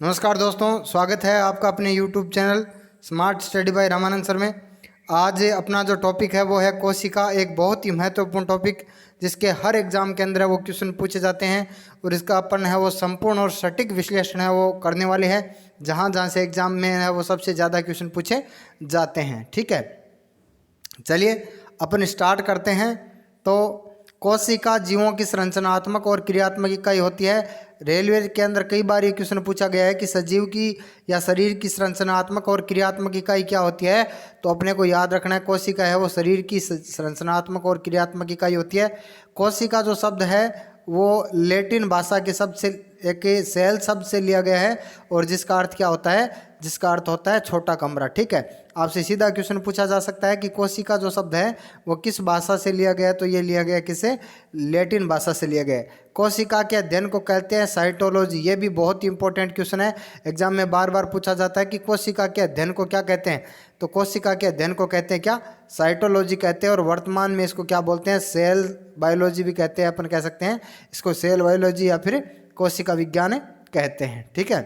नमस्कार दोस्तों, स्वागत है आपका अपने YouTube channel smart study bye Ramanand sir में। आज अपना जो टॉपिक है वो है कोशिका, एक बहुत ही महत्वपूर्ण टॉपिक जिसके हर एग्जाम के अंदर वो क्वेश्चन पूछे जाते हैं और इसका अपन है वो संपूर्ण और सटीक विश्लेषण है वो करने वाले हैं। जहाँ जहाँ से एग्जाम में है वो सबसे ज़्यादा क्वेश्चन पूछे जाते हैं। ठीक है, चलिए अपन स्टार्ट करते हैं। तो कोशिका जीवों की संरचनात्मक और क्रियात्मक इकाई होती है। रेलवे के अंदर कई बार ये क्वेश्चन पूछा गया है कि सजीव की या शरीर की संरचनात्मक और क्रियात्मक इकाई क्या होती है। तो अपने को याद रखना है, कोशिका है वो शरीर की संरचनात्मक और क्रियात्मक इकाई होती है। कोशिका जो शब्द है वो लैटिन भाषा के शब्द से, एक सेल शब्द से लिया गया है और जिसका अर्थ क्या होता है, जिसका अर्थ होता है छोटा कमरा। ठीक है, आपसे सीधा क्वेश्चन पूछा जा सकता है कि कोशिका जो शब्द है वो किस भाषा से लिया गया है। तो ये लिया गया किसे, लैटिन भाषा से लिया गया है। कोशिका के अध्ययन को कहते हैं साइटोलॉजी। ये भी बहुत ही इंपॉर्टेंट क्वेश्चन है, एग्जाम में बार बार पूछा जाता है कि कोशिका के अध्ययन को क्या कहते हैं। तो कोशिका के अध्ययन को कहते हैं क्या, साइटोलॉजी कहते हैं। और वर्तमान में इसको क्या बोलते हैं, सेल बायोलॉजी भी कहते हैं। अपन कह सकते हैं इसको सेल बायोलॉजी या फिर कोशिका विज्ञान कहते हैं। ठीक है,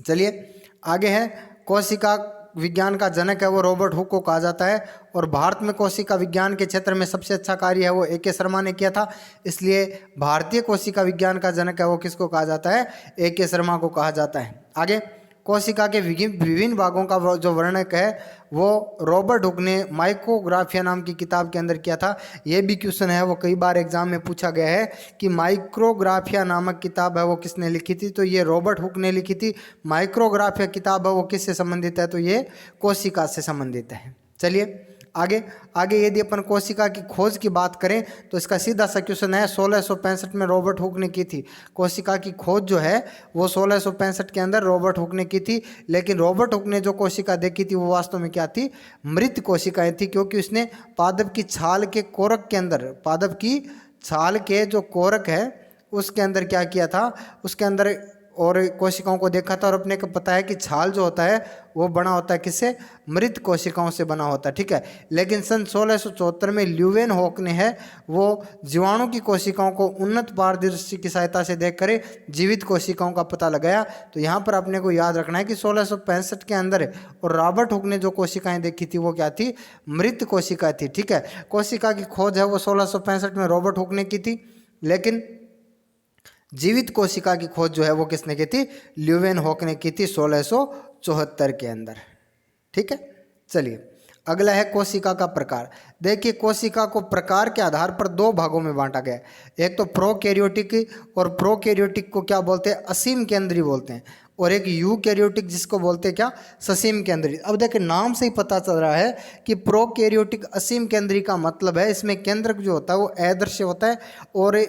चलिए आगे है। कोशिका विज्ञान का जनक है वो रॉबर्ट हुक को कहा जाता है और भारत में कोशिका विज्ञान के क्षेत्र में सबसे अच्छा कार्य है वो ए.के. शर्मा ने किया था। इसलिए भारतीय कोशिका विज्ञान का जनक है वो किसको कहा जाता है, ए.के. शर्मा को कहा जाता है। आगे, कोशिका के विभिन्न भागों का जो वर्णक है वो रॉबर्ट हुक ने माइक्रोग्राफिया नाम की किताब के अंदर किया था। ये भी क्वेश्चन है वो कई बार एग्जाम में पूछा गया है कि माइक्रोग्राफिया नामक किताब है वो किसने लिखी थी। तो ये रॉबर्ट हुक ने लिखी थी। माइक्रोग्राफिया किताब है वो किससे संबंधित है, तो ये कोशिका से संबंधित है। चलिए आगे यदि अपन कोशिका की खोज की बात करें तो इसका सीधा सा क्वेश्चन है 1665 में रॉबर्ट हुक ने की थी। कोशिका की खोज जो है वो 1665 के अंदर रॉबर्ट हुक ने की थी। लेकिन रॉबर्ट हुक ने जो कोशिका देखी थी वो वास्तव में क्या थी, मृत कोशिकाएं थी। क्योंकि उसने पादप की छाल के कोरक के अंदर, पादप की छाल के जो कोरक है उसके अंदर क्या किया था, उसके अंदर और कोशिकाओं को देखा था। और अपने को पता है कि छाल जो होता है वो बना होता है किससे, मृत कोशिकाओं से बना होता है। ठीक है, लेकिन सन 1674 में ल्यूवेन हॉक ने है वो जीवाणु की कोशिकाओं को उन्नत पारदर्शी की सहायता से देखकर जीवित कोशिकाओं का पता लगाया। तो यहाँ पर अपने को याद रखना है कि 1665 के अंदर और रॉबर्ट हुक ने जो कोशिकाएं देखी थी वो क्या थी, मृत कोशिका थी। ठीक है, कोशिका की खोज है वो 1665 में रॉबर्ट हुक ने की थी। लेकिन जीवित कोशिका की खोज जो है वो किसने की थी, ल्यूवेन हॉक ने की थी 1674 के अंदर। ठीक है, चलिए अगला है कोशिका का प्रकार। देखिए कोशिका को प्रकार के आधार पर दो भागों में बांटा गया है। एक तो प्रोकैरियोटिक, और प्रोकैरियोटिक को क्या बोलते हैं, असीम केंद्री बोलते हैं। और एक यूकैरियोटिक जिसको बोलते हैं क्या, ससीम केंद्री। अब देखिए नाम से ही पता चल रहा है कि प्रोकैरियोटिक असीम केंद्री का मतलब है इसमें केंद्रक जो होता है वो अदृश्य होता है। और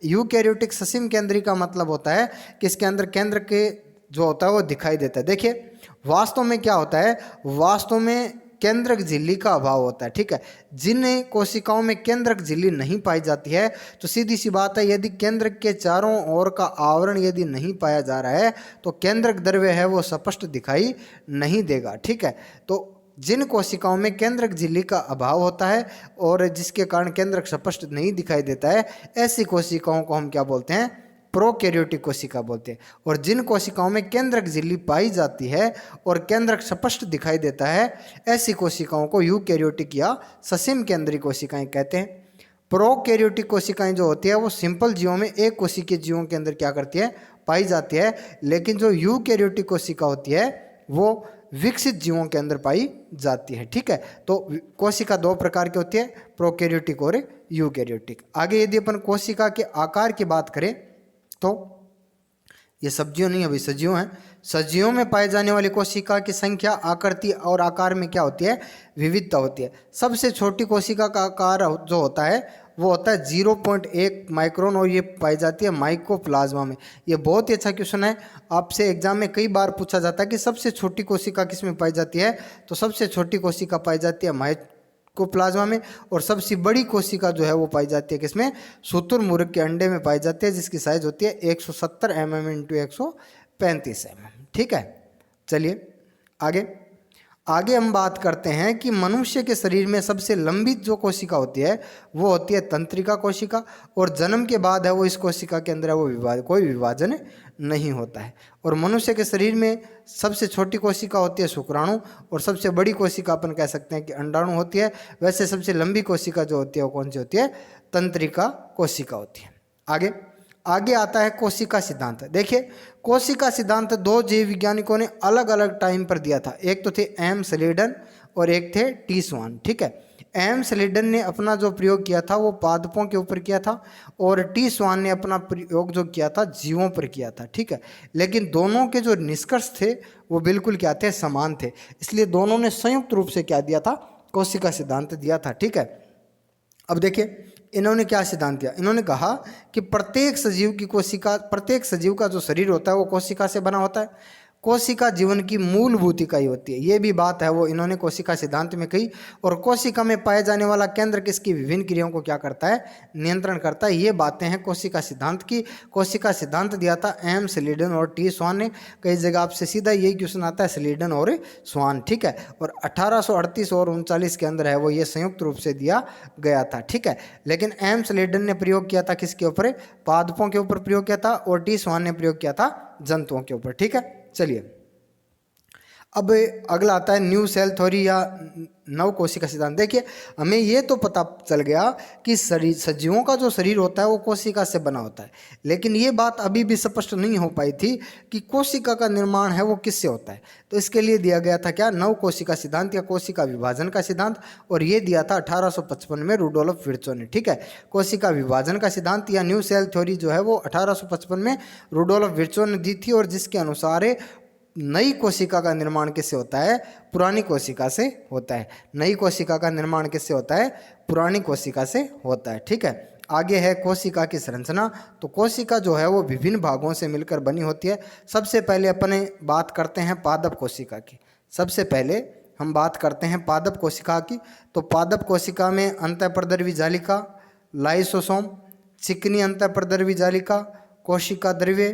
यूकैरियोटिक ससीम केंद्री का मतलब होता है कि इसके अंदर केंद्र के जो होता है वो दिखाई देता है। देखिए वास्तव में क्या होता है, वास्तव में केंद्रक झिल्ली का अभाव होता है। ठीक है, जिन कोशिकाओं में केंद्रक झिल्ली नहीं पाई जाती है तो सीधी सी बात है, यदि केंद्रक के चारों ओर का आवरण यदि नहीं पाया जा रहा है तो केंद्रक द्रव्य है वो स्पष्ट दिखाई नहीं देगा। ठीक है, तो जिन कोशिकाओं में केंद्रक झिल्ली का अभाव होता है और जिसके कारण केंद्रक स्पष्ट नहीं दिखाई देता है, ऐसी कोशिकाओं को हम क्या बोलते हैं, प्रोकैरियोटिक कोशिका बोलते हैं। और जिन कोशिकाओं में केंद्रक झिल्ली पाई जाती है और केंद्रक स्पष्ट दिखाई देता है, ऐसी कोशिकाओं को यूकैरियोटिक या ससीम केंद्री कोशिकाएं कहते हैं। प्रोकैरियोटिक कोशिकाएं जो होती है वो सिंपल जीवों में एक कोशिकीय जीवों के अंदर क्या करती है, पाई जाती है। लेकिन जो यूकैरियोटिक कोशिका होती है वो विकसित जीवों के अंदर पाई जाती है। ठीक है, तो कोशिका दो प्रकार की होती है, प्रोकैरियोटिक और यूकैरियोटिक। आगे यदि अपन कोशिका के आकार की बात करें तो ये सब्जियों नहीं, अभी सजीव हैं। सजीवों में पाए जाने वाली कोशिका की संख्या, आकृति और आकार में क्या होती है, विविधता होती है। सबसे छोटी कोशिका का आकार जो होता है वो होता है 0.1 माइक्रोन और ये पाई जाती है माइकोप्लाज्मा में। ये बहुत ही अच्छा क्वेश्चन है, आपसे एग्जाम में कई बार पूछा जाता है कि सबसे छोटी कोशिका किस में पाई जाती है। तो सबसे छोटी कोशिका पाई जाती है माइकोप्लाज्मा में। और सबसे बड़ी कोशिका जो है वो पाई जाती है किसमें, शुतुरमुर्ग के अंडे में पाई जाती है, जिसकी साइज होती है 170 mm × 135 mm। ठीक है, चलिए आगे हम बात करते हैं कि मनुष्य के शरीर में सबसे लंबी जो कोशिका होती है वो होती है तंत्रिका कोशिका, और जन्म के बाद है वो इस कोशिका के अंदर है वो कोई विभाजन नहीं होता है। और मनुष्य के शरीर में सबसे छोटी कोशिका होती है शुक्राणु, और सबसे बड़ी कोशिका अपन कह सकते हैं कि अंडाणु होती है। वैसे सबसे लंबी कोशिका जो होती है वो कौन सी होती है? तंत्रिका कोशिका होती है। आगे आगे आता है कोशिका सिद्धांत। देखिए, कोशिका सिद्धांत दो जीव वैज्ञानिकों ने अलग अलग टाइम पर दिया था। एक तो थे एम स्लेडन और एक थे टी स्वान। ठीक है, एम स्लेडन ने अपना जो प्रयोग किया था वो पादपों के ऊपर किया था, और टी स्वान ने अपना प्रयोग जो किया था जीवों पर किया था। ठीक है, लेकिन दोनों के जो निष्कर्ष थे वो बिल्कुल क्या थे? समान थे। इसलिए दोनों ने संयुक्त रूप से क्या दिया था? कोशिका सिद्धांत दिया था। ठीक है, अब देखिए इन्होंने क्या सिद्धांत दिया। इन्होंने कहा कि प्रत्येक सजीव का जो शरीर होता है वो कोशिका से बना होता है। कोशिका जीवन की मूलभूत इकाई होती है। ये भी बात है वो इन्होंने कोशिका सिद्धांत में कही। और कोशिका में पाए जाने वाला केंद्र किसकी विभिन्न क्रियाओं को क्या करता है? नियंत्रण करता है। ये बातें हैं कोशिका सिद्धांत की। कोशिका सिद्धांत दिया था एम स्लीडन और टी स्वान ने। कई जगह आपसे सीधा यही क्वेश्चन आता है, स्लीडन और स्वान। ठीक है, और 1838 और 39 के अंदर है वो ये संयुक्त रूप से दिया गया था। ठीक है, लेकिन एम स्लीडन ने प्रयोग किया था किसके ऊपर? पादपों के ऊपर प्रयोग किया था, और टी स्वान ने प्रयोग किया था जंतुओं के ऊपर। ठीक है, चलिए अब अगला आता है न्यू सेल थ्योरी या नव कोशिका सिद्धांत। देखिए, हमें ये तो पता चल गया कि सजीवों का जो शरीर होता है वो कोशिका से बना होता है, लेकिन ये बात अभी भी स्पष्ट नहीं हो पाई थी कि कोशिका का निर्माण है वो किससे होता है। तो इसके लिए दिया गया था क्या? नव कोशिका सिद्धांत या कोशिका विभाजन का सिद्धांत, और ये दिया था 1855 में रुडोल्फ विर्चो ने। ठीक है, कोशिका विभाजन का सिद्धांत या न्यू सेल थ्योरी जो है वो 1855 में रुडोल्फ विर्चो ने दी थी, और जिसके अनुसार नई कोशिका का निर्माण किससे होता है? पुरानी कोशिका से होता है। नई कोशिका का निर्माण किससे होता है? पुरानी कोशिका से होता है। ठीक है, आगे है कोशिका की संरचना। तो कोशिका जो है वो विभिन्न भागों से मिलकर बनी होती है। सबसे पहले अपने बात करते हैं पादप कोशिका की। सबसे पहले हम बात करते हैं पादप कोशिका की। तो पादप कोशिका में अंतःप्रद्रवी जालिका, लाइसोसोम, चिकनी अंतःप्रद्रवी जालिका, कोशिका द्रव्य,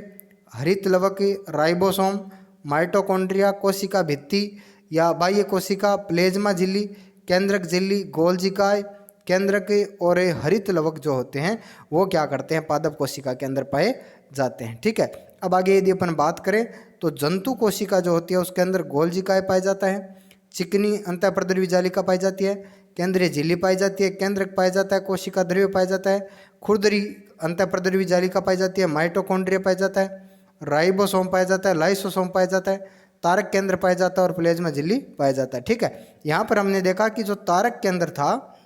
हरित लवक, राइबोसोम, माइटोकॉन्ड्रिया, कोशिका भित्ति या बाह्य कोशिका, प्लेज्मा झिल्ली, केंद्रक झिल्ली, गोल्जिकाय, केंद्रक और हरित लवक जो होते हैं वो क्या करते हैं? पादप कोशिका के अंदर पाए जाते हैं। ठीक है, अब आगे यदि अपन बात करें तो जंतु कोशिका जो होती है उसके अंदर गोल्जिकाय पाया जाता है, चिकनी अंतःप्रद्रवी जालिका पाई जाती है, केंद्रीय झिल्ली पाई जाती है, केंद्रक पाया जाता है, कोशिका द्रव्य पाया जाता है, खुरदरी अंतःप्रद्रवी जालिका पाई जाती है, माइटोकॉन्ड्रिया पाया जाता है, राइबोसोम पाया जाता है, लाइसोसोम पाया जाता है, तारक केंद्र पाया जाता है और प्लेज्मा झिल्ली पाया जाता है। ठीक है, यहाँ पर हमने देखा कि जो तारक केंद्र था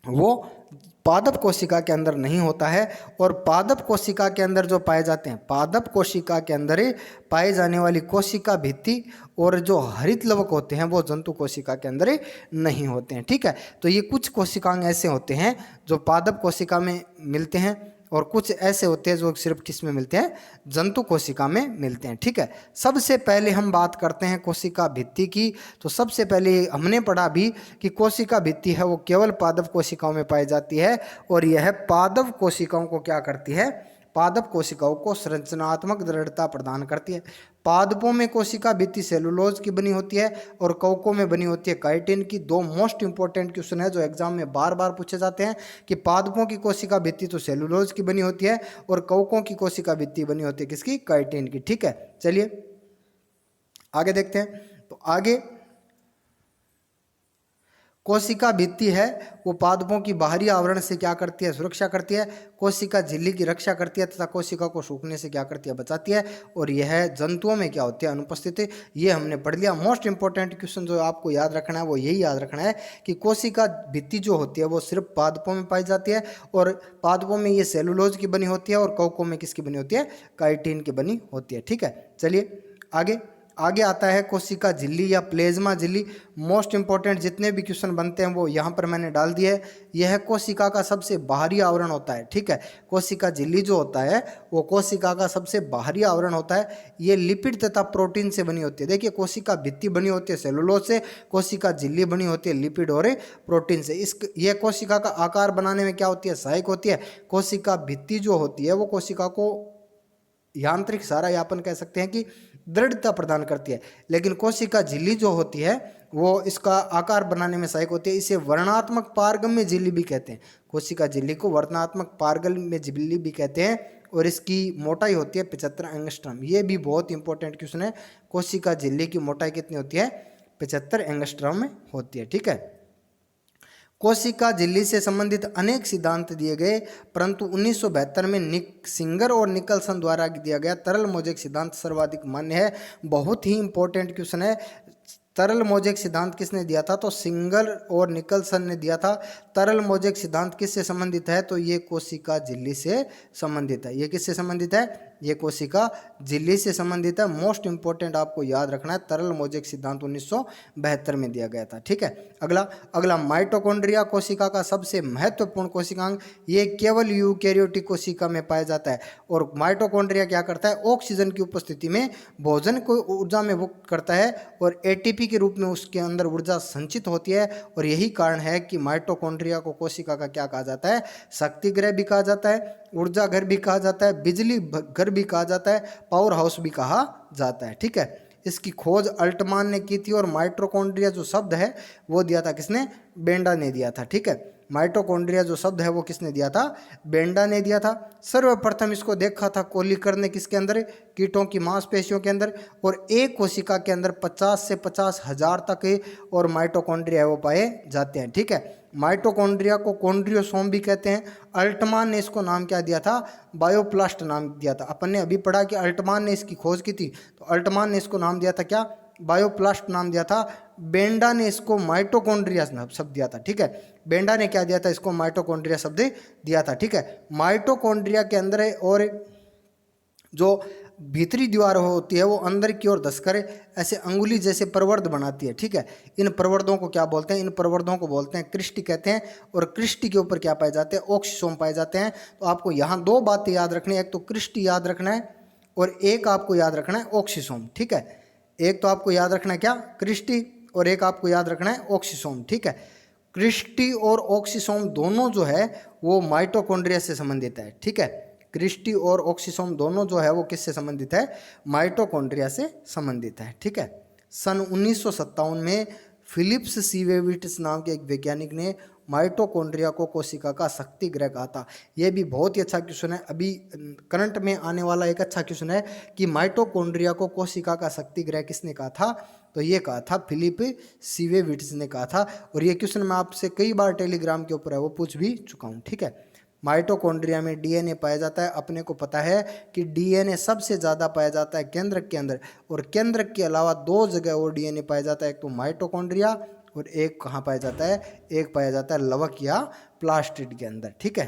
वो पादप कोशिका के अंदर नहीं होता है, और पादप कोशिका के अंदर जो पाए जाते हैं, पादप कोशिका के अंदर ही पाए जाने वाली कोशिका भित्ति और जो हरित लवक होते हैं वो जंतु कोशिका के अंदर ही नहीं होते हैं। ठीक है, तो ये कुछ कोशिकांग ऐसे होते हैं जो पादप कोशिका में मिलते हैं, और कुछ ऐसे होते हैं जो सिर्फ किस में मिलते हैं? जंतु कोशिका में मिलते हैं। ठीक है, सबसे पहले हम बात करते हैं कोशिका भित्ति की। तो सबसे पहले हमने पढ़ा भी कि कोशिका भित्ति है वो केवल पादप कोशिकाओं में पाई जाती है, और यह पादप कोशिकाओं को क्या करती है? पादप कोशिकाओं को संरचनात्मक दृढ़ता प्रदान करती है। पादपों में कोशिका भित्ति सेलुलोज की बनी होती है, और कवकों में बनी होती है काइटिन की। दो मोस्ट इंपॉर्टेंट क्वेश्चन है जो एग्जाम में बार बार पूछे जाते हैं कि पादपों की कोशिका भित्ति तो सेलुलोज की बनी होती है, और कवकों की कोशिका भित्ति बनी होती है किसकी? काइटिन की। ठीक है, चलिए आगे देखते हैं। तो आगे कोशिका भित्ति है वो पादपों की बाहरी आवरण से क्या करती है? सुरक्षा करती है। कोशिका झिल्ली की रक्षा करती है तथा कोशिका को सूखने से क्या करती है? बचाती है। और यह जंतुओं में क्या होती है? अनुपस्थित है। ये हमने पढ़ लिया। मोस्ट इंपॉर्टेंट क्वेश्चन जो आपको याद रखना है वो यही याद रखना है कि कोशिका भित्ति जो होती है वो सिर्फ पादपों में पाई जाती है, और पादपों में ये सेलुलोज की बनी होती है, और कवकों में किसकी बनी होती है? काइटिन की बनी होती है। ठीक है, चलिए आगे आता है कोशिका झिल्ली या प्लेज्मा झिल्ली। मोस्ट इंपॉर्टेंट जितने भी क्वेश्चन बनते हैं वो यहाँ पर मैंने डाल दिए है। यह कोशिका का सबसे बाहरी आवरण होता है। ठीक है, कोशिका झिल्ली जो होता है वो कोशिका का सबसे बाहरी आवरण होता है। ये लिपिड तथा प्रोटीन से बनी होती है। देखिए, कोशिका भित्ति बनी होती है सेलुलोज से, कोशिका झिल्ली बनी होती है लिपिड और प्रोटीन से। यह कोशिका का आकार बनाने में क्या होती है? सहायक होती है। कोशिका भित्ति जो होती है वो कोशिका को यांत्रिक सहारा, या अपन कह सकते हैं कि दृढ़ता प्रदान करती है। लेकिन कोशिका झिल्ली जो होती है वो इसका आकार बनाने में सहायक होती है। इसे वर्णात्मक पारगम्य झिल्ली भी कहते हैं। कोशिका झिल्ली को वर्णात्मक पारगम्य झिल्ली भी कहते हैं और इसकी मोटाई होती है 75 एंगस्ट्रॉम। ये भी बहुत इंपॉर्टेंट क्वेश्चन है। कोशिका झिल्ली की मोटाई कितनी होती है? 75 एंगस्ट्रॉम में होती है। ठीक है। कोशिका झिल्ली से संबंधित अनेक सिद्धांत दिए गए, परंतु 1972 में निक सिंगर और निकलसन द्वारा दिया गया तरल मोज़ेक सिद्धांत सर्वाधिक मान्य है। बहुत ही इंपॉर्टेंट क्वेश्चन है। तरल मोज़ेक सिद्धांत किसने दिया था? तो सिंगर और निकलसन ने दिया था। तरल मोज़ेक सिद्धांत किससे संबंधित है? तो ये कोशिका झिल्ली से संबंधित है। ये किससे संबंधित है? ये कोशिका झिल्ली से संबंधित है। मोस्ट इंपॉर्टेंट आपको याद रखना है, तरल मोज़ेक सिद्धांत 1972 में दिया गया था। ठीक है। अगला माइटोकॉन्ड्रिया कोशिका का सबसे महत्वपूर्ण कोशिकांग, ये केवल यूकेरियोटिक कोशिका में पाया जाता है। और माइटोकॉन्ड्रिया क्या करता है? ऑक्सीजन की उपस्थिति में भोजन को ऊर्जा में मुक्त करता है और एटीपी के रूप में उसके अंदर ऊर्जा संचित होती है। और यही कारण है कि माइटोकॉन्ड्रिया को कोशिका का क्या कहा जाता है? शक्ति गृह भी कहा जाता है, ऊर्जा घर भी कहा जाता है, बिजली घर भी कहा जाता है, पावर हाउस भी कहा जाता है। ठीक है। इसकी खोज अल्टमान ने की थी और माइटोकॉन्ड्रिया जो शब्द है वो दिया था किसने? बेंडा ने दिया था। ठीक है। माइटोकॉन्ड्रिया जो शब्द है वो किसने दिया था? बेंडा ने दिया था। सर्वप्रथम इसको देखा था कोलिकर ने, किसके अंदर? कीटों की मांसपेशियों के अंदर। और एक कोशिका के अंदर 50 से 50,000 तक और माइटोकॉन्ड्रिया वो पाए जाते हैं। ठीक है। माइटोकॉन्ड्रिया को कॉन्ड्रियोसोम भी कहते हैं। अल्टमान ने इसको नाम क्या दिया था? बायोप्लास्ट नाम दिया था। अपन ने अभी पढ़ा कि अल्टमान ने इसकी खोज की थी, तो अल्टमान ने इसको नाम दिया था क्या? बायोप्लास्ट नाम दिया था। बेंडा ने इसको माइटोकॉन्ड्रिया शब्द दिया था। ठीक है। बेंडा ने क्या दिया था? इसको माइटोकॉन्ड्रिया शब्द दिया था। ठीक है। माइटोकॉन्ड्रिया के अंदर है और जो भीतरी दीवार होती है वो अंदर की ओर धंसकर ऐसे अंगुली जैसे प्रवर्ध बनाती है। ठीक है। इन प्रवर्धों को क्या बोलते हैं? इन प्रवर्धों को बोलते हैं क्रिस्टी कहते हैं। और क्रिस्टी के ऊपर क्या पाए जाते हैं? ऑक्सीसोम पाए जाते हैं। तो आपको यहाँ दो बातें याद रखनी है, एक तो क्रिस्टी याद रखना है और एक आपको याद रखना है ऑक्सीसोम। ठीक है। एक तो आपको याद रखना है क्या? क्रिस्टी, और एक आपको याद रखना है ऑक्सीसोम। ठीक है। क्रिस्टी और ऑक्सीसोम दोनों जो है वो माइटोकॉन्ड्रिया से संबंधित है। ठीक है। क्रिस्टी और ऑक्सीसोम दोनों जो है वो किससे संबंधित है? माइटोकॉन्ड्रिया से संबंधित है। ठीक है। सन 1957 में फिलिप्स सीवेविट्स नाम के एक वैज्ञानिक ने माइटोकॉन्ड्रिया को कोशिका का शक्ति गृह कहा था। यह भी बहुत ही अच्छा क्वेश्चन है, अभी करंट में आने वाला एक अच्छा क्वेश्चन है कि माइटोकॉन्ड्रिया को कोशिका का शक्ति गृह किसने कहा था? तो ये कहा था फिलिप सीवेविट्स ने कहा था। और ये क्वेश्चन मैं आपसे कई बार टेलीग्राम के ऊपर है वो पूछ भी चुका हूँ। ठीक है। माइटोकॉन्ड्रिया में डीएनए पाया जाता है। अपने को पता है कि डीएनए सबसे ज़्यादा पाया जाता है केंद्रक के अंदर, और केंद्रक के अलावा दो जगह और डीएनए पाया जाता है, एक तो माइटोकॉन्ड्रिया और एक कहाँ पाया जाता है? एक पाया जाता है लवक या प्लास्टिड के अंदर। ठीक है।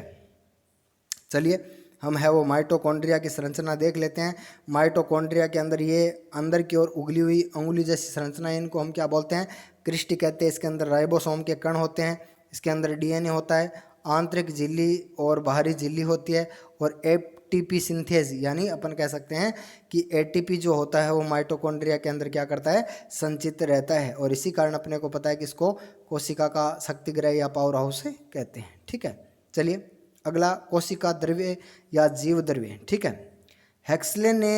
चलिए हम है वो माइटोकॉन्ड्रिया की संरचना देख लेते हैं। माइटोकॉन्ड्रिया के अंदर ये अंदर की ओर उगली हुई अंगुली जैसी संरचना है, इनको हम क्या बोलते हैं? क्रिस्टी कहते हैं। इसके अंदर राइबोसोम के कण होते हैं, इसके अंदर डीएनए होता है, आंतरिक झिल्ली और बाहरी झिल्ली होती है, और एटीपी सिंथेज यानी अपन कह सकते हैं कि एटीपी जो होता है वो माइटोकॉन्ड्रिया के अंदर क्या करता है? संचित रहता है। और इसी कारण अपने को पता है कि इसको कोशिका का शक्ति गृह या पावर हाउस कहते हैं। ठीक है। चलिए अगला कोशिका द्रव्य या जीव द्रव्य। ठीक है। हेक्सले ने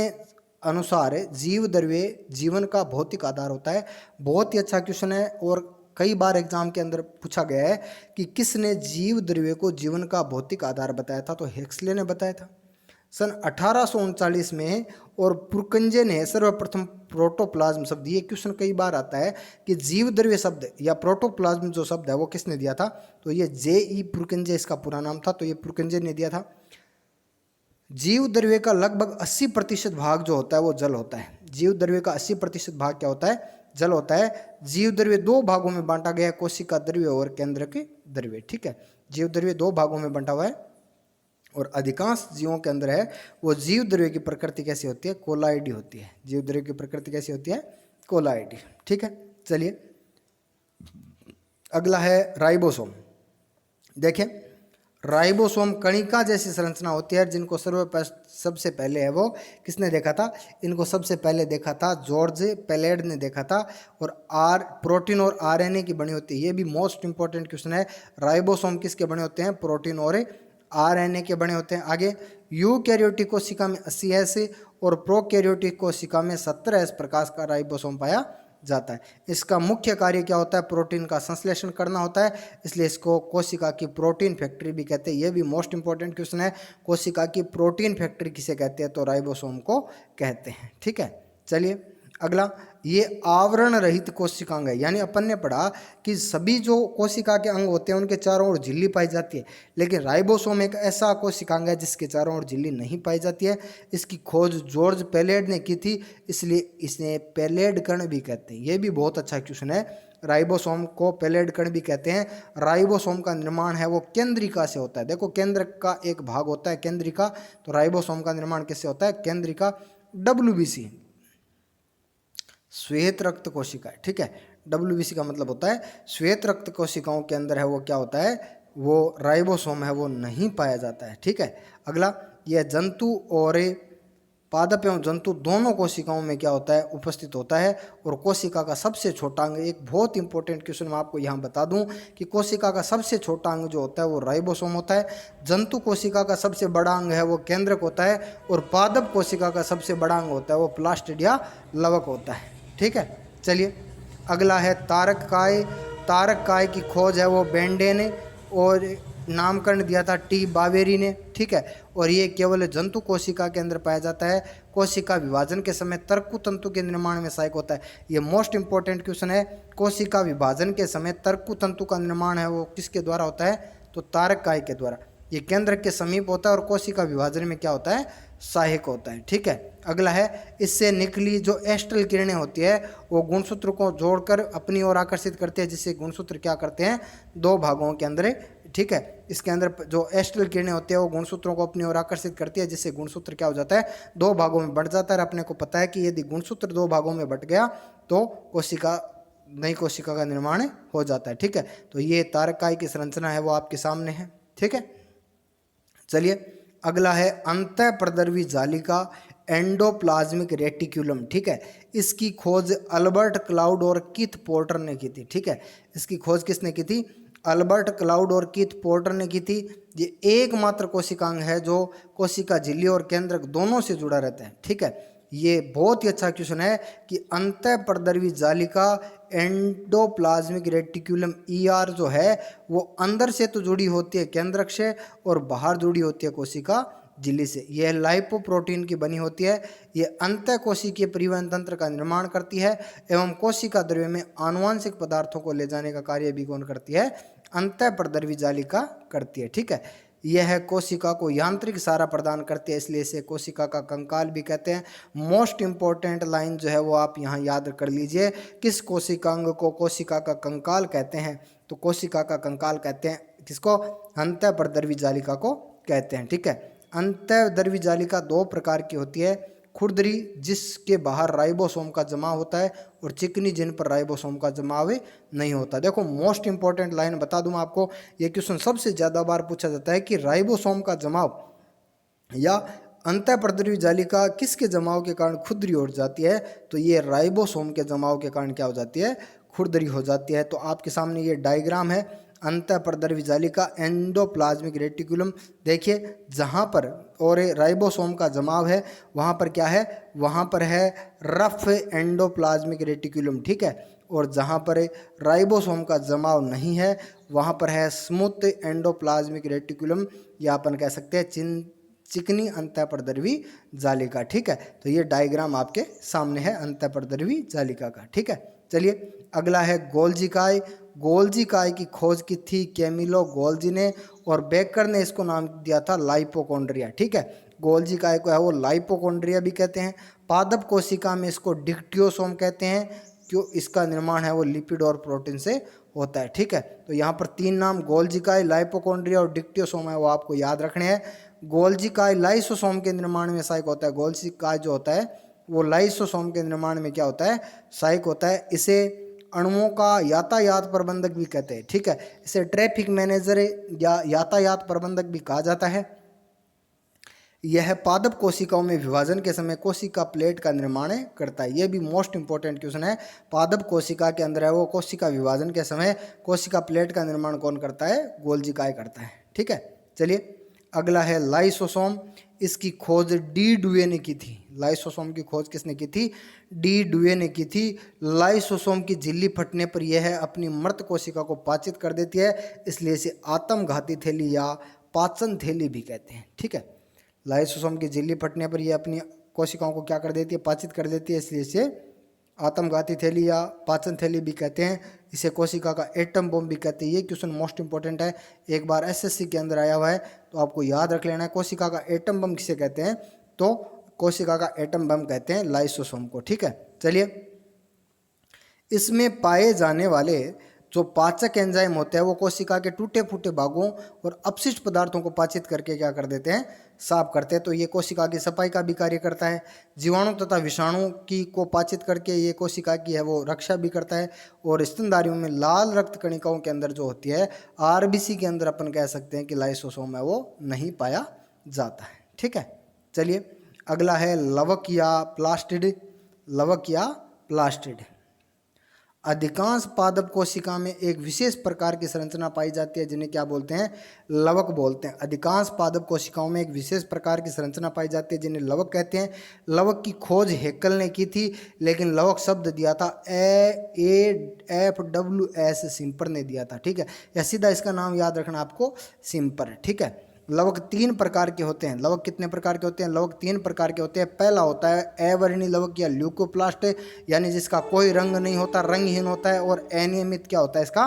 अनुसार जीव द्रव्य जीवन का भौतिक आधार होता है। बहुत ही अच्छा क्वेश्चन है और कई बार एग्जाम के अंदर पूछा गया है कि किसने जीव द्रव्य को जीवन का भौतिक आधार बताया था? तो हेक्सले ने बताया था सन 1839 में। और पुरकंजे ने सर्वप्रथम प्रोटोप्लाज्म शब्द, ये क्वेश्चन कई बार आता है कि जीव द्रव्य शब्द या प्रोटोप्लाज्म जो शब्द है वो किसने दिया था? तो ये जे.ई. पुरकंजे इसका पूरा नाम था, तो ये पुरकंजे ने दिया था। जीव द्रव्य का लगभग 80% भाग जो होता है वो जल होता है। जीव द्रव्य का 80% भाग क्या होता है? जल होता है। जीव द्रव्य दो भागों में बांटा गया है, कोशिका द्रव्य और केंद्रक द्रव्य। ठीक है। जीव द्रव्य दो भागों में बंटा हुआ है और अधिकांश जीवों के अंदर है वो जीव द्रव्य की प्रकृति कैसी होती है? कोलाइडी होती है। जीव द्रव्य की प्रकृति कैसी होती है? कोलाइडी। ठीक है। चलिए अगला है राइबोसोम। देखें राइबोसोम कणिका जैसी संरचना होती है, जिनको सबसे पहले है वो किसने देखा था? इनको सबसे पहले देखा था जॉर्ज पेलेड ने देखा था। और प्रोटीन और आरएनए की बनी होती है। ये भी मोस्ट इंपॉर्टेंट क्वेश्चन है। राइबोसोम किसके बने होते हैं? प्रोटीन और आरएनए के बने होते हैं। आगे यूकैरियोटिक कोशिका में 80 S और प्रोकैरियोटिक कोशिका में 17S प्रकार का राइबोसोम पाया जाता है। इसका मुख्य कार्य क्या होता है? प्रोटीन का संश्लेषण करना होता है, इसलिए इसको कोशिका की प्रोटीन फैक्ट्री भी कहते हैं। ये भी मोस्ट इंपॉर्टेंट क्वेश्चन है, कोशिका की प्रोटीन फैक्ट्री किसे कहते हैं? तो राइबोसोम को कहते हैं। ठीक है, चलिए अगला, ये आवरण रहित कोशिकांग है। यानी अपन ने पढ़ा कि सभी जो कोशिका के अंग होते हैं उनके चारों ओर झिल्ली पाई जाती है, लेकिन राइबोसोम एक ऐसा कोशिकांग है जिसके चारों ओर झिल्ली नहीं पाई जाती है। इसकी खोज जॉर्ज पेलेड ने की थी, इसलिए इसे पेलेड कण भी कहते हैं। ये भी बहुत अच्छा क्वेश्चन है, राइबोसोम को पेलेड कण भी कहते हैं। राइबोसोम का निर्माण है वो केंद्रिका से होता है। देखो, केंद्र का एक भाग होता है केंद्रिका, तो राइबोसोम का निर्माण किससे होता है? केंद्रिका। WBC श्वेत रक्त कोशिका है। ठीक है, WBC का मतलब होता है श्वेत रक्त कोशिकाओं के अंदर है वो क्या होता है? वो राइबोसोम है वो नहीं पाया जाता है। ठीक है, अगला, यह जंतु और पादप एवं जंतु दोनों कोशिकाओं में क्या होता है? उपस्थित होता है। और कोशिका का सबसे छोटा अंग, एक बहुत इंपॉर्टेंट क्वेश्चन मैं आपको यहाँ बता दूं कि कोशिका का सबसे छोटा अंग जो होता है वो राइबोसोम होता है। जंतु कोशिका का सबसे बड़ा अंग है वो केंद्रक होता है, और पादप कोशिका का सबसे बड़ा अंग होता है वो प्लास्टिड या लवक होता है। ठीक है, चलिए अगला है तारक काय। तारक काय की खोज है वो बेंडे ने, और नामकरण दिया था टी बावेरी ने। ठीक है, और ये केवल जंतु कोशिका के अंदर पाया जाता है। कोशिका विभाजन के समय तर्कु तंतु के निर्माण में सहायक होता है। ये मोस्ट इंपॉर्टेंट क्वेश्चन है, कोशिका विभाजन के समय तर्कु तंतु का निर्माण है वो किसके द्वारा होता है? तो तारक काय के द्वारा। ये केंद्र के समीप होता है और कोशिका विभाजन में क्या होता है? सहायक होता है। ठीक है, अगला है, इससे निकली जो एस्ट्रल किरणें होती है वो गुणसूत्र को जोड़कर अपनी ओर आकर्षित करते हैं, जिससे गुणसूत्र क्या करते हैं? दो भागों के अंदर। ठीक है, इसके अंदर जो एस्ट्रल किरणें होती है वो गुणसूत्रों को अपनी ओर आकर्षित करती है, जिससे गुणसूत्र क्या हो जाता है? दो भागों में बंट जाता है। अपने को पता है कि यदि गुणसूत्र दो भागों में बंट गया तो कोशिका, नई कोशिका का निर्माण हो जाता है। ठीक है, तो ये तारकाई की संरचना है वो आपके सामने है। ठीक है, चलिए अगला है अंतःप्रदर्वी जालिका एंडोप्लाज्मिक रेटिक्यूलम। ठीक है, इसकी खोज अल्बर्ट क्लाउड और कीथ पोर्टर ने की थी। ठीक है, इसकी खोज किसने की थी? अल्बर्ट क्लाउड और कीथ पोर्टर ने की थी। ये एकमात्र कोशिकांग है जो कोशिका झिल्ली और केंद्रक दोनों से जुड़ा रहता है। ठीक है, ये बहुत ही अच्छा क्वेश्चन है कि अंतःप्रदर्वी जालिका एंडोप्लाज्मिक रेटिक्यूलम ER जो है वो अंदर से तो जुड़ी होती है केंद्रक से, और बाहर जुड़ी होती है कोशिका झिल्ली से। यह लाइपोप्रोटीन की बनी होती है। ये अंतःकोशिकीय परिवहन तंत्र का निर्माण करती है एवं कोशिका द्रव्य में आनुवांशिक पदार्थों को ले जाने का कार्य भी कौन करती है? अंतःप्रदर्वी जालिका करती है। ठीक है, यह कोशिका को यांत्रिक सहारा प्रदान करती है, इसलिए इसे कोशिका का कंकाल भी कहते हैं। मोस्ट इंपॉर्टेंट लाइन जो है वो आप यहाँ याद कर लीजिए, किस कोशिकांग को कोशिका का कंकाल कहते हैं? तो कोशिका का कंकाल कहते हैं किसको? अंतःप्रदर्वी जालिका को कहते हैं। ठीक है, अंतःप्रदर्वी जालिका दो प्रकार की होती है, खुरदरी जिसके बाहर राइबोसोम का जमाव होता है, और चिकनी जिन पर राइबोसोम का जमाव नहीं होता। देखो, मोस्ट इंपॉर्टेंट लाइन बता दूं आपको, ये क्वेश्चन सबसे ज़्यादा बार पूछा जाता है कि राइबोसोम का जमाव या अंतःप्रदर्वी जालिका किसके जमाव के कारण खुरदरी हो जाती है? तो ये राइबोसोम के जमाव के कारण क्या हो जाती है? खुरदरी हो जाती है। तो आपके सामने ये डायग्राम है अंतःप्रदर्वी जालिका एंडोप्लाज्मिक रेटिकुलम। देखिए, जहाँ पर और राइबोसोम का जमाव है वहाँ पर क्या है? वहाँ पर है रफ एंडोप्लाज्मिक रेटिकुलम। ठीक है, और जहाँ पर राइबोसोम का जमाव नहीं है वहाँ पर है स्मूथ एंडोप्लाज्मिक रेटिकुलम, या अपन कह सकते हैं चिकनी अंतःप्रदर्वी जालिका। ठीक है, तो ये डायग्राम आपके सामने है अंतःप्रदर्वी जालिका का। ठीक है, चलिए अगला है गोल्जी काय। गोल्जी काय की खोज की थी कैमिलो गोल्जी ने, और बेकर ने इसको नाम दिया था लाइपोकॉन्ड्रिया। ठीक है, गोल्जी काय को है वो लाइपोकॉन्ड्रिया भी कहते हैं। पादप कोशिका में इसको डिक्टियोसोम कहते हैं, क्यों? इसका निर्माण है वो लिपिड और प्रोटीन से होता है। ठीक है, तो यहाँ पर तीन नाम गोल्जी काय, लाइपोकॉन्ड्रिया और डिक्टियोसोम है वो आपको याद रखने हैं। गोल्जी काय लाइसोसोम के निर्माण में सहायक होता है। गोल्जी काय जो होता है वो लाइसोसोम के निर्माण में क्या होता है? सहायक होता है। इसे अणुओं का यातायात प्रबंधक भी कहते हैं। ठीक है, इसे ट्रैफिक मैनेजर या यातायात प्रबंधक भी कहा जाता है। यह पादप कोशिकाओं में विभाजन के समय कोशिका प्लेट का निर्माण करता है। यह भी मोस्ट इंपॉर्टेंट क्वेश्चन है। पादप कोशिका के अंदर है वो कोशिका विभाजन के समय कोशिका प्लेट का निर्माण कौन करता है? गोल्जी काय करता है। ठीक है, चलिए अगला है लाइसोसोम। इसकी खोज डी डुए ने की थी। लाइसोसोम की खोज किसने की थी? डी डुए ने की थी। लाइसोसोम की झिल्ली फटने पर यह अपनी मृत कोशिका को पाचित कर देती है, इसलिए इसे आत्मघाती थैली या पाचन थैली भी कहते हैं। ठीक है, लाइसोसोम की झिल्ली फटने पर यह अपनी कोशिकाओं को क्या कर देती है? पाचित कर देती है, इसलिए इसे आत्मघाती थैली या पाचन थैली भी कहते हैं। इसे कोशिका का एटम बम भी कहते हैं। ये क्वेश्चन मोस्ट इंपॉर्टेंट है, एक बार एसएससी के अंदर आया हुआ है, तो आपको याद रख लेना है। कोशिका का एटम बम किसे कहते हैं? तो कोशिका का एटम बम कहते हैं लाइसोसोम को। ठीक है, चलिए, इसमें पाए जाने वाले जो पाचक एंजाइम होते हैं वो कोशिका के टूटे फूटे भागों और अपशिष्ट पदार्थों को पाचित करके क्या कर देते हैं? साफ करते हैं। तो ये कोशिका की सफाई का भी कार्य करता है। जीवाणु तथा विषाणु की को पाचित करके ये कोशिका की है वो रक्षा भी करता है। और स्तनधारियों में लाल रक्त कणिकाओं के अंदर जो होती है आरबीसी के अंदर अपन कह सकते हैं कि लाइसोसोम है वो नहीं पाया जाता है। ठीक है, चलिए, अगला है लवक या प्लास्टिड। लवक या प्लास्टिड। अधिकांश पादप कोशिका में एक विशेष प्रकार की संरचना पाई जाती है जिन्हें क्या बोलते हैं? लवक बोलते हैं। अधिकांश पादप कोशिकाओं में एक विशेष प्रकार की संरचना पाई जाती है जिन्हें लवक कहते हैं। लवक की खोज हेकल ने की थी, लेकिन लवक शब्द दिया था AFWS सिम्पर ने दिया था। ठीक है, या सीधा इसका नाम याद रखना आपको, सिम्पर। ठीक है, लवक 3 प्रकार के होते हैं। लवक कितने प्रकार के होते हैं? लवक 3 प्रकार के होते हैं। पहला होता है अवर्णी लवक या ल्यूकोप्लास्ट, यानी जिसका कोई रंग नहीं होता, रंगहीन होता है और अनियमित क्या होता है? इसका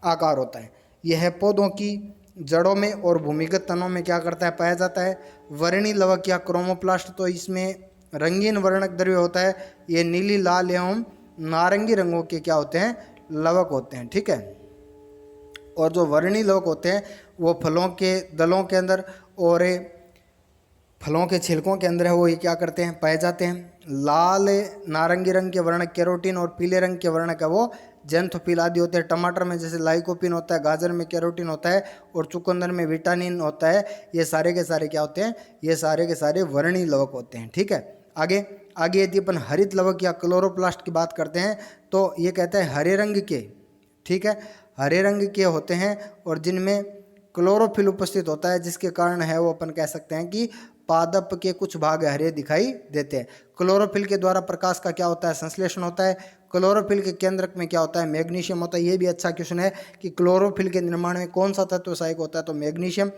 आकार होता है। यह पौधों की जड़ों में और भूमिगत तनों में क्या करता है? पाया जाता है। वर्णी लवक या क्रोमोप्लास्ट, तो इसमें रंगीन वर्णक द्रव्य होता है। ये नीली, लाल एवं नारंगी रंगों के क्या होते हैं? लवक होते हैं। ठीक है, और जो वर्णी लवक होते हैं वो फलों के दलों के अंदर और फलों के छिलकों के अंदर है वो ये क्या करते हैं? पाए जाते हैं। लाल नारंगी रंग के वर्णक कैरोटीन और पीले रंग के वर्णक है वो जेंथोफिल आदि होते हैं। टमाटर में जैसे लाइकोपिन होता है, गाजर में कैरोटीन होता है और चुकंदर में विटामिन होता है। ये सारे के सारे क्या होते हैं? ये सारे के सारे वर्णी लवक होते हैं। ठीक है, आगे आगे यदि अपन हरित लवक या क्लोरोप्लास्ट की बात करते हैं तो ये कहता है हरे रंग के, ठीक है, हरे रंग के होते हैं और जिनमें क्लोरोफिल उपस्थित होता है, जिसके कारण है वो अपन कह सकते हैं कि पादप के कुछ भाग हरे दिखाई देते हैं। क्लोरोफिल के द्वारा प्रकाश का क्या होता है? संश्लेषण होता है। क्लोरोफिल के केंद्रक में क्या होता है? मैग्नीशियम होता है। ये भी अच्छा क्वेश्चन है कि क्लोरोफिल के निर्माण में कौन सा तत्व सहायक होता है? तो मैग्नीशियम।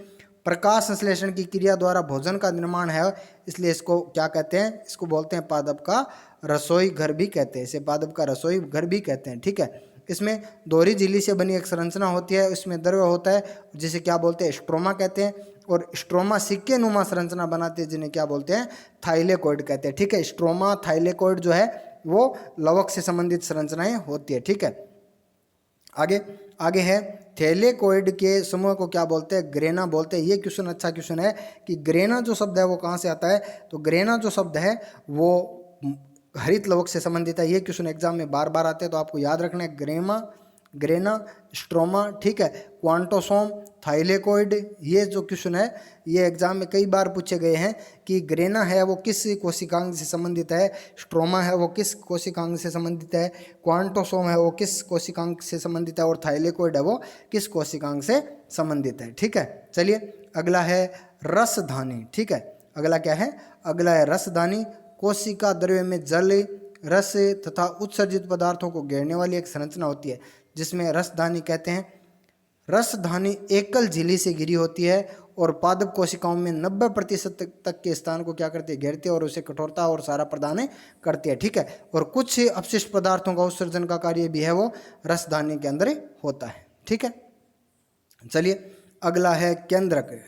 प्रकाश संश्लेषण की क्रिया द्वारा भोजन का निर्माण है, इसलिए इसको क्या कहते हैं? इसको बोलते हैं पादप का रसोई घर भी कहते हैं। इसे पादप का रसोई घर भी कहते हैं। ठीक है, इसमें दोहरी झिल्ली से बनी एक संरचना होती है, इसमें द्रव्य होता है जिसे क्या बोलते हैं? स्ट्रोमा कहते हैं। और स्ट्रोमा सिक्के नुमा संरचना बनाती है जिन्हें क्या बोलते हैं? थाइलेकोइड कहते हैं। ठीक है, स्ट्रोमा थाइलेकोइड जो है वो लवक से संबंधित संरचनाएं होती है। ठीक है, आगे आगे है थैलेकोइड के समूह को क्या बोलते हैं? ग्रेना बोलते हैं। ये क्वेश्चन अच्छा क्वेश्चन है कि ग्रेना जो शब्द है वो कहाँ से आता है? तो ग्रेना जो शब्द है वो हरित लवक से संबंधित है। ये क्वेश्चन एग्जाम में बार बार आते हैं, तो आपको याद रखना है ग्रेमा, ग्रेना, स्ट्रोमा। ठीक है, क्वांटोसोम, थाइलेकोइड, ये जो क्वेश्चन है ये एग्जाम में कई बार पूछे गए हैं कि ग्रेना है वो किस कोशिकांग से संबंधित है, स्ट्रोमा है वो किस कोशिकांग से संबंधित है, क्वांटोसोम है वो किस कोशिकांग से संबंधित है और थाइलेकोइड है वो किस कोशिकांग से संबंधित है। ठीक है, चलिए, अगला है रसधानी। ठीक है, अगला क्या है? अगला है रसधानी। कोशिका द्रव्य में जल, रस तथा उत्सर्जित पदार्थों को घेरने वाली एक संरचना होती है जिसमें रसधानी कहते हैं। रसधानी एकल झिल्ली से घिरी होती है और पादप कोशिकाओं में 90% तक के स्थान को क्या करती है? घेरती है और उसे कठोरता और सारा प्रदान करती है। ठीक है, और कुछ अपशिष्ट पदार्थों का उत्सर्जन का कार्य भी है वो रसधानी के अंदर होता है। ठीक है, चलिए, अगला है केंद्रक।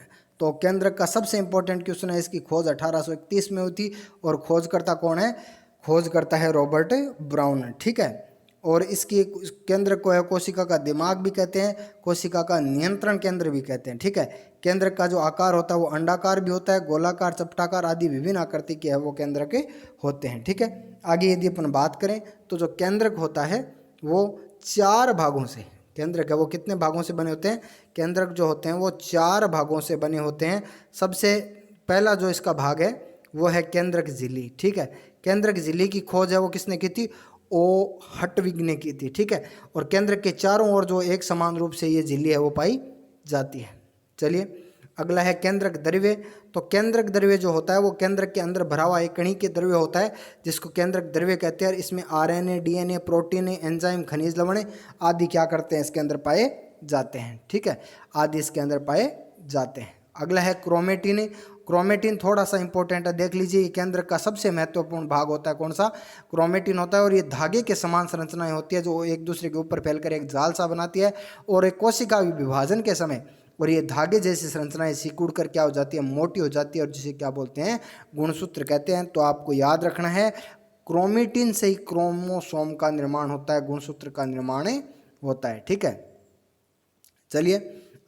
तो केंद्रक का सबसे इंपॉर्टेंट क्वेश्चन है, इसकी खोज 1831 में हुई थी और खोजकर्ता कौन है? खोजकर्ता है रॉबर्ट ब्राउन। ठीक है, और इसकी केंद्र को है कोशिका का दिमाग भी कहते हैं, कोशिका का नियंत्रण केंद्र भी कहते हैं। ठीक है, केंद्र का जो आकार होता है वो अंडाकार भी होता है, गोलाकार, चपटाकार आदि विभिन्न आकृति के है वो केंद्र के होते हैं। ठीक है, आगे यदि अपन बात करें तो जो केंद्रक होता है वो 4 भागों से, केंद्रक है वो कितने भागों से बने होते हैं? केंद्रक जो होते हैं वो 4 भागों से बने होते हैं। सबसे पहला जो इसका भाग है वो है केंद्रक झिल्ली। ठीक है, केंद्रक झिल्ली की खोज है वो किसने की थी? ओ हटविग ने की थी। ठीक है, और केंद्रक के चारों ओर जो एक समान रूप से ये झिल्ली है वो पाई जाती है। चलिए, अगला है केंद्रक द्रव्य। तो केंद्रक द्रव्य जो होता है वो केंद्रक के अंदर भरा हुआ एक कणिकीय द्रव्य होता है जिसको केंद्रक द्रव्य कहते हैं। और इसमें आरएनए, डीएनए, प्रोटीन, एंजाइम, खनिज लवण आदि क्या करते हैं, इसके अंदर पाए जाते हैं। ठीक है, आदि इसके अंदर पाए जाते हैं। अगला है क्रोमेटिन। क्रोमेटिन थोड़ा सा इंपॉर्टेंट है, देख लीजिए। ये केंद्र का सबसे महत्वपूर्ण भाग होता है। कौन सा? क्रोमेटिन होता है। और ये धागे के समान संरचनाएं होती है जो एक दूसरे के ऊपर फैलकर एक जाल सा बनाती है। और एक कोशिका विभाजन के समय और ये धागे जैसी संरचनाएं सिकुड़ कर क्या हो जाती है, मोटी हो जाती है, और जिसे क्या बोलते हैं, गुणसूत्र कहते हैं। तो आपको याद रखना है क्रोमेटिन से ही क्रोमोसोम का निर्माण होता है, गुणसूत्र का निर्माण होता है। ठीक है, चलिए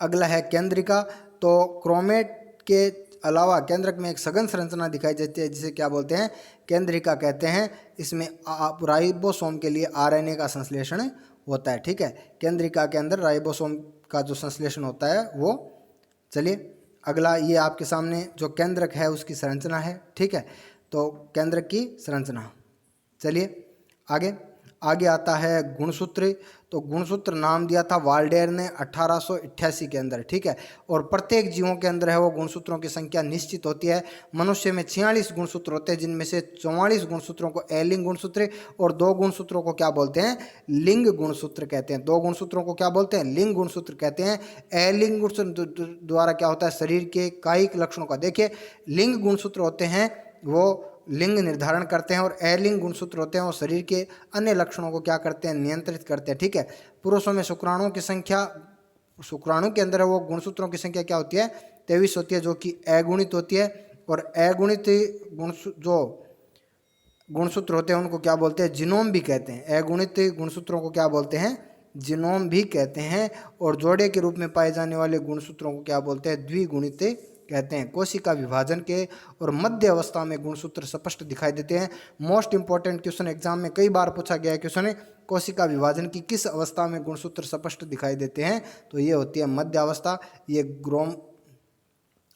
अगला है केंद्रिका। तो क्रोमेट के अलावा केंद्रक में एक सघन संरचना दिखाई देती है जिसे क्या बोलते हैं, केंद्रिका कहते हैं। इसमें राइबोसोम के लिए आरएनए का संश्लेषण होता है। ठीक है, केंद्रिका के अंदर राइबोसोम का जो संश्लेषण होता है वो। चलिए अगला, ये आपके सामने जो केंद्रक है उसकी संरचना है। ठीक है, तो केंद्रक की संरचना। चलिए आगे आगे आता है गुणसूत्र। तो गुणसूत्र नाम दिया था वाल्डेयर ने 1888 के अंदर। ठीक है, और प्रत्येक जीवों के अंदर है वो गुणसूत्रों की संख्या निश्चित होती है। मनुष्य में 46 गुणसूत्र होते हैं जिनमें से 44 गुणसूत्रों को एलिंग गुणसूत्र और 2 गुणसूत्रों को क्या बोलते हैं, लिंग गुणसूत्र कहते हैं। 2 गुणसूत्रों को क्या बोलते हैं, लिंग गुणसूत्र कहते हैं। एलिंग गुणसूत्र द्वारा क्या होता है, शरीर के कायिक लक्षणों का। देखिए, लिंग गुणसूत्र होते हैं वो लिंग निर्धारण करते हैं और अलिंग गुणसूत्र होते हैं वो शरीर के अन्य लक्षणों को क्या करते हैं, नियंत्रित करते हैं। ठीक है, पुरुषों में शुक्राणुओं की संख्या, शुक्राणु के अंदर वो गुणसूत्रों की संख्या क्या होती है, 23 होती है, जो कि अगुणित होती है। और अगुणित जो गुणसूत्र होते हैं उनको क्या बोलते हैं, जीनोम भी कहते हैं। अगुणित गुणसूत्रों को क्या बोलते हैं, जीनोम भी कहते हैं। और जोड़े के रूप में पाए जाने वाले गुणसूत्रों को क्या बोलते हैं, द्विगुणित कहते हैं। कोशिका विभाजन के और मध्य अवस्था में गुणसूत्र स्पष्ट दिखाई देते हैं। मोस्ट इंपॉर्टेंट क्वेश्चन, एग्जाम में कई बार पूछा गया है क्वेश्चन, कोशिका विभाजन की किस अवस्था में गुणसूत्र स्पष्ट दिखाई देते हैं, तो ये होती है मध्य अवस्था। ये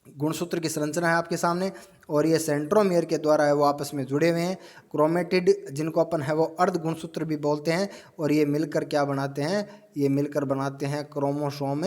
गुणसूत्र की संरचना है आपके सामने। और ये सेंट्रोमियर के द्वारा है वो आपस में जुड़े हुए हैं। क्रोमेटिड जिनको अपन है वो अर्ध गुणसूत्र भी बोलते हैं। और ये मिलकर क्या बनाते हैं, ये मिलकर बनाते हैं क्रोमोसोम,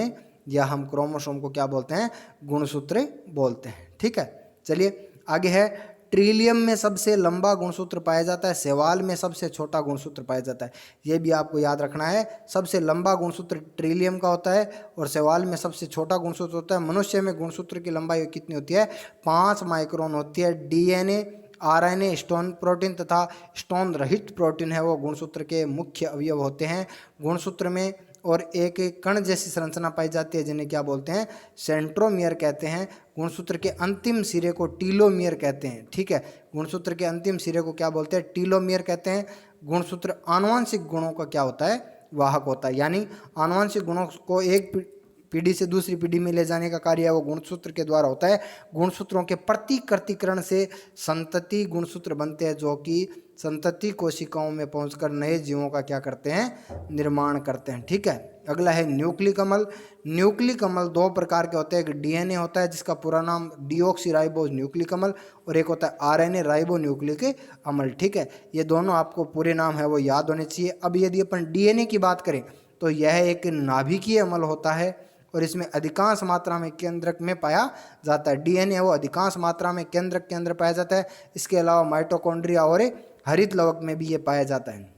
या हम क्रोमोसोम को क्या बोलते हैं, गुणसूत्र बोलते हैं। ठीक है, चलिए आगे है ट्रिलियम में सबसे लंबा गुणसूत्र पाया जाता है, शैवाल में सबसे छोटा गुणसूत्र पाया जाता है। ये भी आपको याद रखना है। सबसे लंबा गुणसूत्र ट्रिलियम का होता है और शैवाल में सबसे छोटा गुणसूत्र होता है। मनुष्य में गुणसूत्र की लंबाई कितनी होती है, 5 माइक्रोन होती है। डीएनए, आरएनए, स्टोन प्रोटीन तथा स्टोन रहित प्रोटीन है वो गुणसूत्र के मुख्य अवयव होते हैं। गुणसूत्र में और एक कण जैसी संरचना पाई जाती है जिन्हें क्या बोलते हैं, सेंट्रोमियर कहते हैं। गुणसूत्र के अंतिम सिरे को टीलोमियर कहते हैं। ठीक है, गुणसूत्र के अंतिम सिरे को क्या बोलते हैं, टीलोमियर कहते हैं। गुणसूत्र आनुवंशिक गुणों का क्या होता है, वाहक होता है। यानी आनुवंशिक गुणों को एक पीढ़ी से दूसरी पीढ़ी में ले जाने का कार्य वो गुणसूत्र के द्वारा होता है। गुणसूत्रों के प्रतिकृतिकरण से संतति गुणसूत्र बनते हैं जो कि संतति कोशिकाओं में पहुंचकर नए जीवों का क्या करते हैं, निर्माण करते हैं। ठीक है, अगला है न्यूक्लिक अम्ल। न्यूक्लिक अम्ल 2 प्रकार के होते हैं। एक डीएनए होता है जिसका पूरा नाम डीऑक्सीराइबो न्यूक्लिक अम्ल, और एक होता है आरएनए राइबो न्यूक्लिक अम्ल। ठीक है, ये दोनों आपको पूरे नाम है वो याद होने चाहिए। अब यदि अपन डीएनए की बात करें तो यह एक नाभिकीय अम्ल होता है और इसमें अधिकांश मात्रा में केंद्रक में पाया जाता है। डीएनए वो अधिकांश मात्रा में केंद्रक के अंदर पाया जाता है। इसके अलावा माइटोकॉन्ड्रिया और हरित लवक में भी ये पाया जाता है।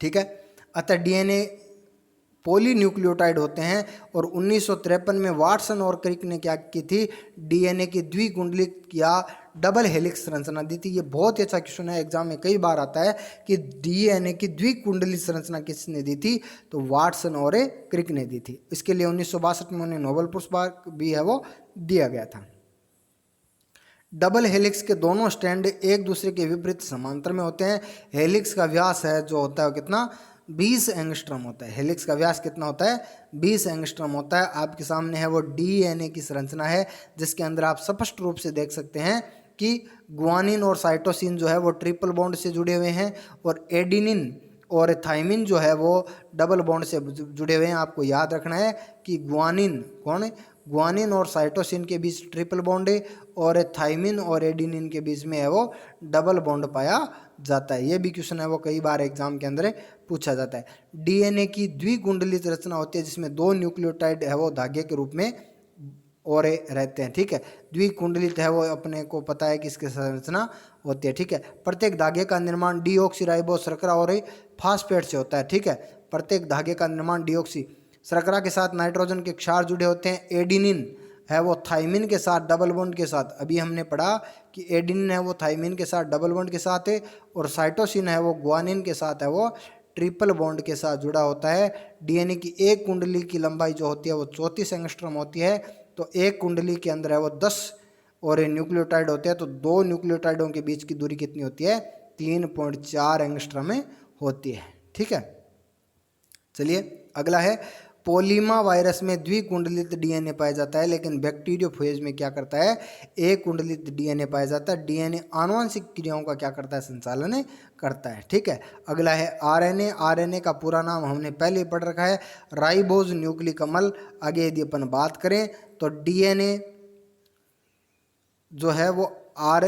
ठीक है, अतः डीएनए पॉलीन्यूक्लियोटाइड होते हैं। और 1953 में वाटसन और क्रिक ने क्या की थी, डीएनए की द्विकुंडलिक या डबल हेलिक्स संरचना दी थी। ये बहुत ही अच्छा क्वेश्चन है, एग्जाम में कई बार आता है कि डीएनए की द्विकुंडली संरचना किसने दी थी, तो वाटसन और क्रिक ने दी थी। इसके लिए 1962 में उन्हें नोबेल पुरस्कार भी है वो दिया गया था। डबल हेलिक्स के दोनों स्टैंड एक दूसरे के विपरीत समांतर में होते हैं। हेलिक्स का व्यास है जो होता है कितना, 20 एंगस्ट्रॉम होता है। हेलिक्स का व्यास कितना होता है, 20 एंगस्ट्रॉम होता है। आपके सामने है वो डीएनए की संरचना है जिसके अंदर आप स्पष्ट रूप से देख सकते हैं कि गुआनिन और साइटोसिन जो है वो ट्रिपल बॉन्ड से जुड़े हुए हैं और एडिनिन और थाइमिन जो है वो डबल बॉन्ड से जुड़े हुए हैं। आपको याद रखना है कि गुआनिन और साइटोसिन के बीच ट्रिपल बॉन्ड है और थाइमिन और एडिनिन के बीच में है वो डबल बॉन्ड पाया जाता है। ये भी क्वेश्चन है वो कई बार एग्जाम के अंदर पूछा जाता है। डीएनए की द्विकुंडलित रचना होती है जिसमें 2 न्यूक्लियोटाइड है वो धागे के रूप में ओरे रहते हैं। ठीक है, द्विकुंडलित है वो अपने को पता है कि इसकी संरचना होती है। ठीक है, प्रत्येक धागे का निर्माण डीऑक्सीराइबोस शर्करा और फास्फेट से होता है। ठीक है, प्रत्येक धागे का निर्माण डीऑक्सी शर्करा के साथ नाइट्रोजन के क्षार जुड़े होते हैं। एडिनिन है वो थाइमिन के साथ डबल बॉन्ड के साथ, अभी हमने पढ़ा कि एडिनिन है वो थाइमिन के साथ डबल बॉन्ड के साथ है, और साइटोसिन है वो ग्वानिन के साथ है वो ट्रिपल बॉन्ड के साथ जुड़ा होता है। डीएनए की एक कुंडली की लंबाई जो होती है वो 34 एंगस्ट्रॉम होती है। तो एक कुंडली के अंदर है वो 10 और न्यूक्लियोटाइड होते हैं, तो दो न्यूक्लियोटाइडों के बीच की दूरी कितनी होती है? 3.4 एंगस्ट्रॉम में होती है। ठीक है, चलिए अगला है, पोलीमा वायरस में द्विकुंडलित डीएनए पाया जाता है, लेकिन बैक्टीरियोफेज में क्या करता है? एक कुंडलित डीएनए पाया जाता है। डीएनए आनुवंशिक क्रियाओं का क्या करता है? संचालन करता है। ठीक है, अगला है आरएनए। आरएनए का पूरा नाम हमने पहले ही पढ़ रखा है, राइबोज न्यूक्लिक अम्ल। आगे यदि अपन बात करें तो डीएनए जो है वो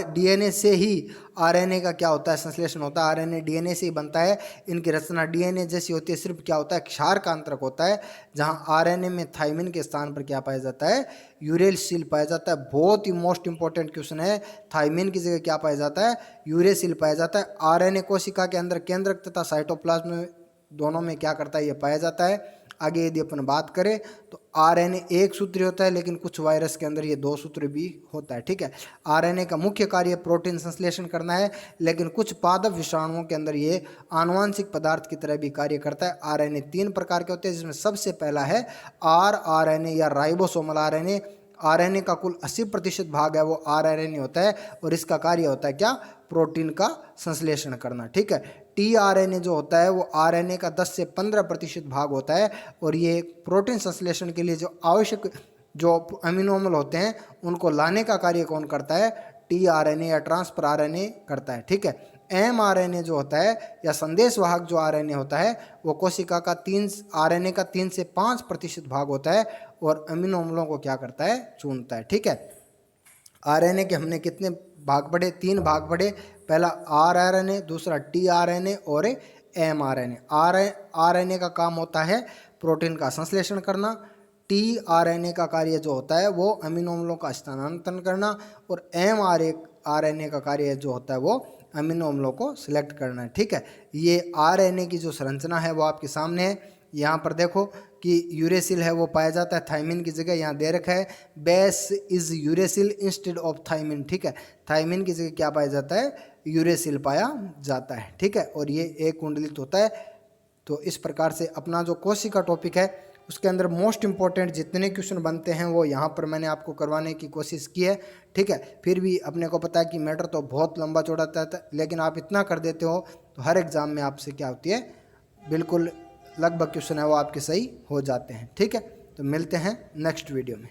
डीएनए से ही आरएनए का क्या होता है? संश्लेषण होता है। आरएनए डीएनए से ही बनता है। इनकी रचना डीएनए जैसी होती है, सिर्फ क्या होता है? क्षार का अंतरक होता है। जहां आरएनए में थाइमिन के स्थान पर क्या पाया जाता है? यूरेसिल पाया जाता है। बहुत ही मोस्ट इंपॉर्टेंट क्वेश्चन है, थाइमिन की जगह क्या पाया जाता है? यूरेसिल पाया जाता है। आरएनए कोशिका के अंदर केंद्रक तथा साइटोप्लाज्म दोनों में क्या करता है? ये पाया जाता है। आगे यदि अपन बात करें तो आरएनए एक सूत्री होता है, लेकिन कुछ वायरस के अंदर ये 2 सूत्री भी होता है। ठीक है, आरएनए का मुख्य कार्य प्रोटीन संश्लेषण करना है, लेकिन कुछ पादप विषाणुओं के अंदर ये आनुवांशिक पदार्थ की तरह भी कार्य करता है। आरएनए 3 प्रकार के होते हैं, जिसमें सबसे पहला है आरएनए या राइबोसोमल आरएनए। आरएनए का कुल 80% भाग है वो आरएनए होता है, और इसका कार्य होता है क्या? प्रोटीन का संश्लेषण करना। ठीक है, टीआरएनए जो होता है वो आरएनए का 10 से 15% भाग होता है, और ये प्रोटीन संश्लेषण के लिए जो आवश्यक जो अमीनो अम्ल होते हैं उनको लाने का कार्य कौन करता है? टीआरएनए या ट्रांसफर आरएनए करता है। ठीक है, एमआरएनए जो होता है या संदेश वाहक जो आरएनए होता है वो कोशिका का आरएनए का 3 से 5% भाग होता है, और अमीनो अम्लों को क्या करता है? चुनता है। ठीक है, आरएनए के हमने कितने भाग पढ़े? 3 भाग पढ़े। पहला आरआरएनए, दूसरा टीआरएनए और एमआरएनए। आरएनए का काम होता है प्रोटीन का संश्लेषण करना। टीआरएनए का कार्य जो होता है वो अमीनो अम्लों का स्थानांतरण करना, और एमआरएनए का कार्य जो होता है वो अमीनो अम्लों को सिलेक्ट करना है। ठीक है, ये आरएनए की जो संरचना है वो आपके सामने है। यहाँ पर देखो कि यूरेसिल है वो पाया जाता है थाइमिन की जगह, यहाँ दे रखा है base is uracil instead of thymine. ठीक है, थाइमिन की जगह क्या पाया जाता है? यूरेसिल पाया जाता है। ठीक है, और ये एक कुंडलित होता है। तो इस प्रकार से अपना जो कोशिका टॉपिक है उसके अंदर मोस्ट इंपॉर्टेंट जितने क्वेश्चन बनते हैं वो यहाँ पर मैंने आपको करवाने की कोशिश की है। ठीक है, फिर भी अपने को पता है कि मैटर तो बहुत लंबा चौड़ा था, लेकिन आप इतना कर देते हो तो हर एग्जाम में आपसे क्या होती है? बिल्कुल लगभग क्वेश्चन है वो आपके सही हो जाते हैं। ठीक है, तो मिलते हैं नेक्स्ट वीडियो में।